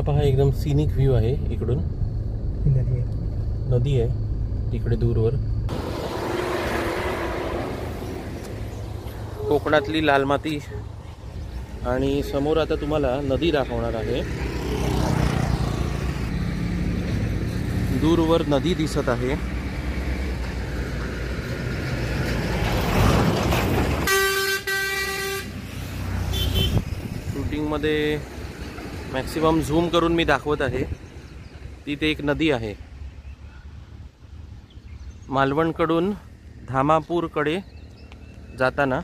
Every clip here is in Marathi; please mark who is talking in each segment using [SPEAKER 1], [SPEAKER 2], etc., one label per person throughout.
[SPEAKER 1] पहा एकदम सीनिक व्ह्यू आहे इकडून. नदी आहे तिकडे दूरवर. कोकणातली लाल माती आणि समोर आता तुम्हाला नदी दाखवणार आहे. दूरवर नदी दिसत आहे. शूटिंगमध्ये मॅक्सिमम झूम करून मी दाखवत आहे. तिथे एक नदी आहे. मालवणकडून धामापूरकडे जाताना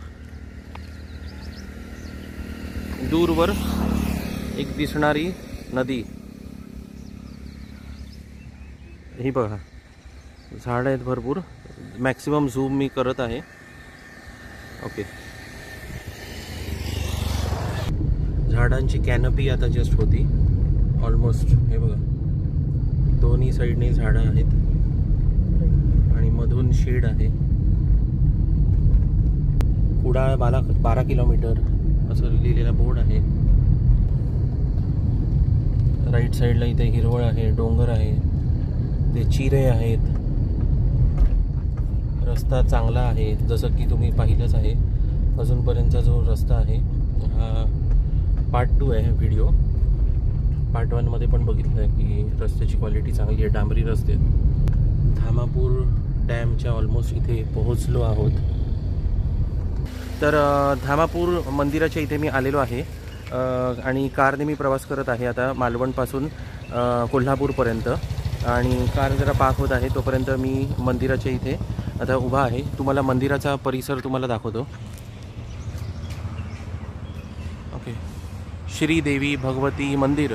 [SPEAKER 1] दूरवर एक दिसणारी नदी. ही बघा, झाड आहेत भरपूर. मॅक्सिमम झूम मी करत आहे. ओके, झाडांची कॅनपी आता जस्ट होती ऑलमोस्ट. हे बघा, दोन्ही साईडने झाडं आहेत आणि मधून शेड आहे. कुडाळ 12 किलोमीटर असं लिहिलेला बोर्ड आहे. राईट साईडला इथे हिरवळ आहे, डोंगर आहे, ते चिरे आहेत. रस्ता चांगला आहे, जसं की तुम्ही पाहिलंच आहे. अजूनपर्यंतचा जो रस्ता आहे हा पार्ट 2 आहे व्हिडिओ. पार्ट 1 मध्ये पण बघितलं आहे की रस्त्याची क्वालिटी चांगली आहे, डांबरी रस्ते. धामापूर डॅमच्या ऑलमोस्ट इथे पोहोचलो आहोत. तर धामापूर मंदिराच्या इथे मी आलेलो आहे आणि कारने मी प्रवास करत आहे आता मालवणपासून कोल्हापूरपर्यंत. आणि कार जरा पार्क होत आहे तोपर्यंत मी मंदिराच्या इथे आता उभा आहे. तुम्हाला मंदिराचा परिसर तुम्हाला दाखवतो. ओके, श्रीदेवी भगवती मंदिर.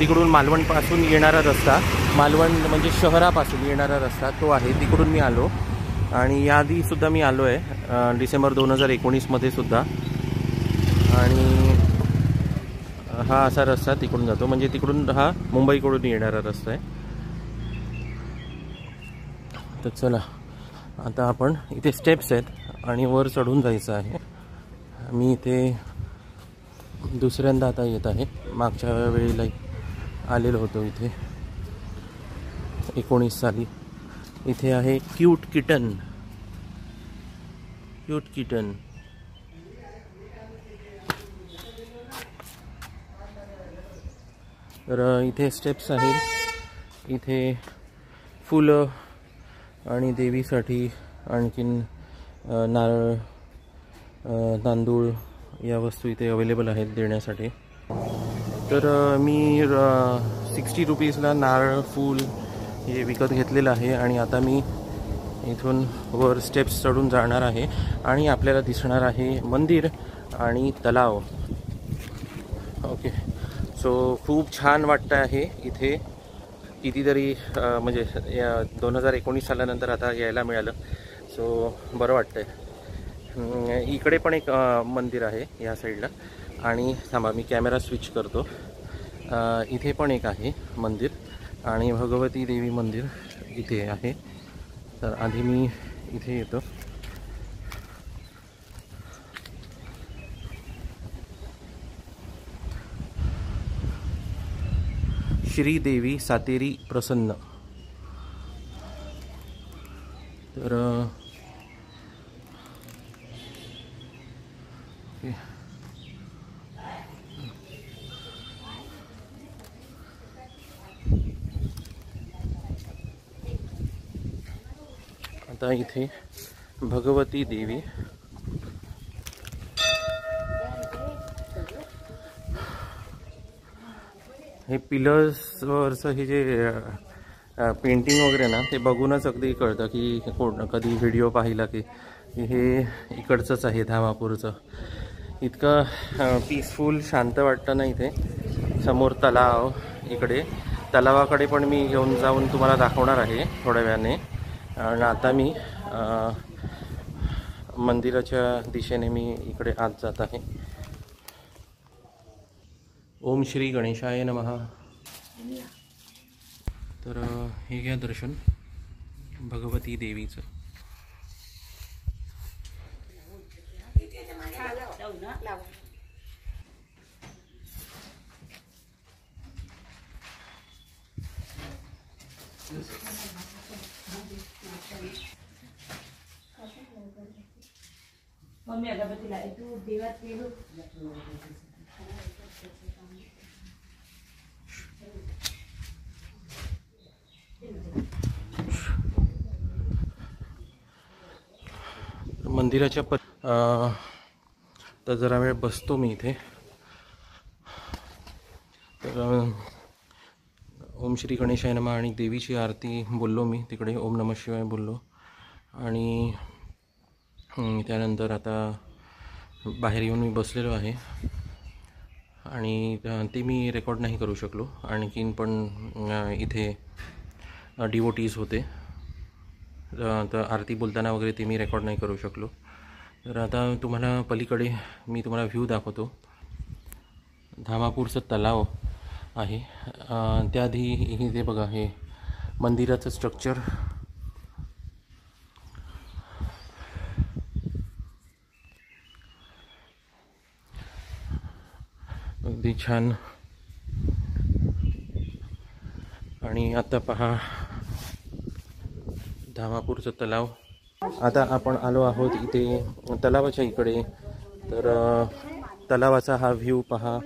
[SPEAKER 1] तिकडून मालवणपासून येणारा रस्ता, मालवण म्हणजे शहरापासून येणारा रस्ता तो आहे. तिकडून मी आलो आणि याआधीसुद्धा मी आलो आहे डिसेंबर 2019 मध्ये सुद्धा. आणि हा असा रस्ता तिकडून जातो, म्हणजे तिकडून हा मुंबईकडून येणारा रस्ता आहे. तर चला आता आपण इथे स्टेप्स आहेत आणि वर चढून जायचं आहे. मी इथे दुसऱ्यांदा आता येत आहे. मागच्या वेळेला आलेलो होतो इथे 19 साली. इथे आहे क्यूट किटन. तर इथे स्टेप्स आहेत. इथे फुलं आणि देवीसाठी आणखीन नारळ, तांदूळ या वस्तू इथे अवेलेबल आहेत देण्यासाठी. तर मी 60 रुपीजला नारळ, फूल हे विकत घेतलेलं आहे. आणि आता मी इथून वर स्टेप्स चढून जाणार आहे आणि आपल्याला दिसणार आहे मंदिर आणि तलाव. ओके, सो खूप छान वाटतं आहे इथे. कितीतरी म्हणजे 2019 सालानंतर आता यायला मिळालं, सो बरं वाटतंय. इकडे पण एक मंदिर आहे या साईडला. आणि थांबा मी कॅमेरा स्विच करतो. इथे पण एक आहे मंदिर आणि भगवती देवी मंदिर इथे आहे. तर आधी मी इथे येतो. श्रीदेवी सातेरी प्रसन्न. तर आता इथे भगवती देवी. हे पिलर्सवरचं हे जे पेंटिंग वगैरे ना, ते बघूनच अगदी कळतं की कधी व्हिडिओ पाहिला की हे इकडचंच आहे धामापूरचं. इतकं पीसफुल शांत वाटतं ना इथे. समोर तलाव, इकडे तलावाकडे पण मी घेऊन जाऊन तुम्हाला दाखवणार आहे थोड्या वेळाने. आणि आता मी मंदिराच्या दिशेने मी इकडे आत जात आहे. ओम श्री गणेशाय नमः. तर हे घ्या दर्शन भगवती देवीचं.
[SPEAKER 2] मम्मी अगरबत्तीला तू देवात गेलो
[SPEAKER 1] मंदिराच्या तर जरा वेळ बसतो मी इथे. तर ओम श्री गणेशाय नमः आणि देवीची आरती बोललो मी तिकडे, ओम नमः शिवाय बोललो. आणि त्यानंतर आता बाहेर येऊन मी बसलेलो आहे आणि ते मी रेकॉर्ड नाही करू शकलो. आणखीन पण इथे डिवोटीज होते, तर आरती बोलताना वगैरे ते मी रेकॉर्ड नाही करू शकलो. तर आता तुम्हाला पलीकडे मी तुम्हाला व्ह्यू दाखवतो. धामापूरचं तलाव आहे. त्याआधी इथे बघा हे मंदिराचं स्ट्रक्चर. अगदी छान. आणि आता पहा धामापूरचं तलाव. आता आपण आलो आहोत इथे तलावाच्या इकडे. तर तलावाचा हा व्ह्यू पहा,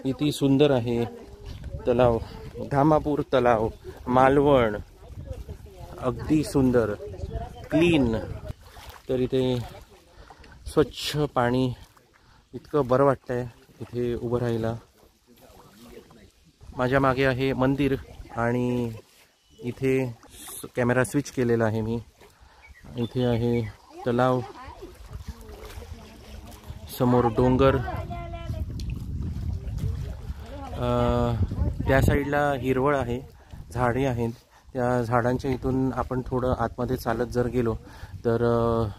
[SPEAKER 1] किती सुंदर आहे तलाव. धामापूर तलाव, मालवण, अगदी सुंदर, क्लीन. तर इथे स्वच्छ पाणी, इतकं बरं वाटतंय इथे उभं राहायला. माझ्या मागे आहे मंदिर आणि इथे कॅमेरा स्विच केलेला आहे मी. इथे आहे तलाव, समोर डोंगर, त्या साईडला हिरवळ आहे, झाडे आहेत. त्या झाडांच्या इथून आपण थोडं आतमध्ये चालत जर गेलो तर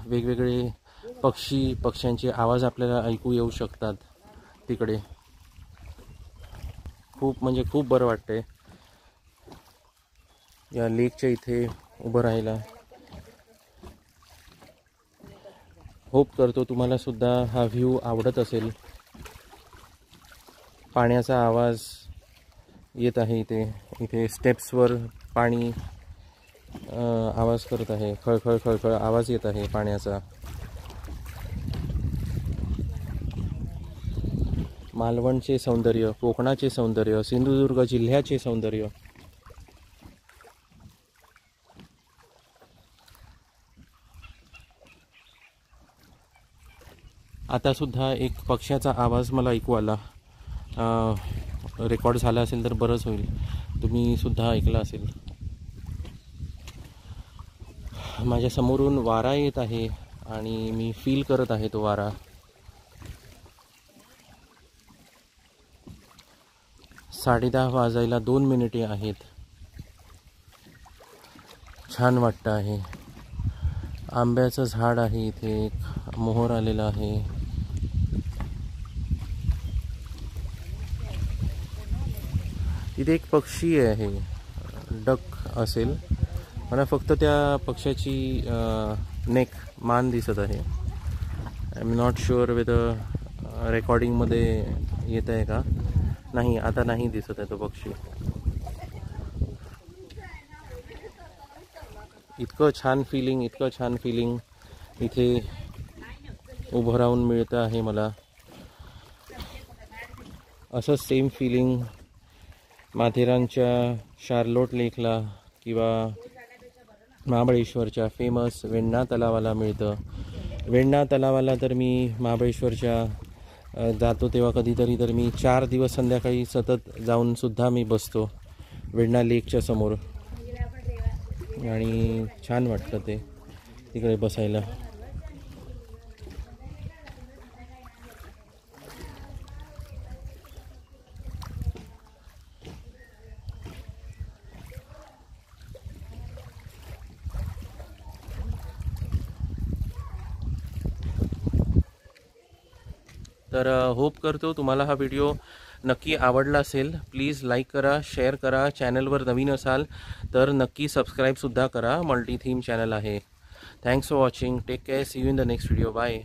[SPEAKER 1] वेगवेगळे पक्ष्यांचे आवाज आपल्याला ऐकू येऊ शकतात तिकडे. खूप म्हणजे खूप बरं वाटतंय या लेकच्या इथे उभं राहायला. होप करतो तुम्हाला सुद्धा हा व्ह्यू आवडत असेल. पाण्याचा आवाज येत आहे इथे. इथे स्टेप्सवर पाणी आवाज करत आहे, खळखळ खळखळ आवाज येत आहे पाण्याचा. मालवणचे सौंदर्य, कोकणाचे सौंदर्य, सिंधुदुर्ग जिल्ह्याचे सौंदर्य. आता सुद्धा एक पक्ष्याचा आवाज मला ऐकू आला. रेकॉर्ड झाला असेल तर बरंच होईल, तुम्ही सुद्धा ऐकला असेल. माझ्या समोरून वारा येत आहे आणि मी फील करत आहे तो वारा. साडेदहा वाजायला 2 मिनिटे आहेत. छान वाटतं आहे. आंब्याचं झाड आहे इथे, एक मोहर आलेला आहे. इथे एक पक्षी आहे, डक असेल. मला फक्त त्या पक्षाची नेक, मान दिसत आहे. I am not sure whether रेकॉर्डिंगमध्ये येत आहे का नाही. आता नाही दिसत आहे तो पक्षी. इतकं छान फिलिंग इथे उभं राहून मिळतं आहे मला. असं सेम फिलिंग माथेरानच्या शार्लोट लेकला किंवा महाबळेश्वरच्या फेमस वेण्णा तलावाला मिळतं. वेण्णा तलावाला तर मी महाबळेश्वरच्या जातो तेव्हा कधीतरी तर मी 4 दिवस संध्याकाळी सतत जाऊन सुद्धा मी बसतो वेण्णा लेकच्या समोर. आणि छान वाटतं ते तिकडे बसायला. तर होप करतो तुम्हाला हा व्हिडिओ नक्की आवडला असेल. प्लीज लाईक करा, शेअर करा. चॅनलवर नवीन असाल तर नक्की सबस्क्राईबसुद्धा करा. मल्टी थीम चॅनल आहे. Thanks for watching. Take care. See you in the next video. Bye.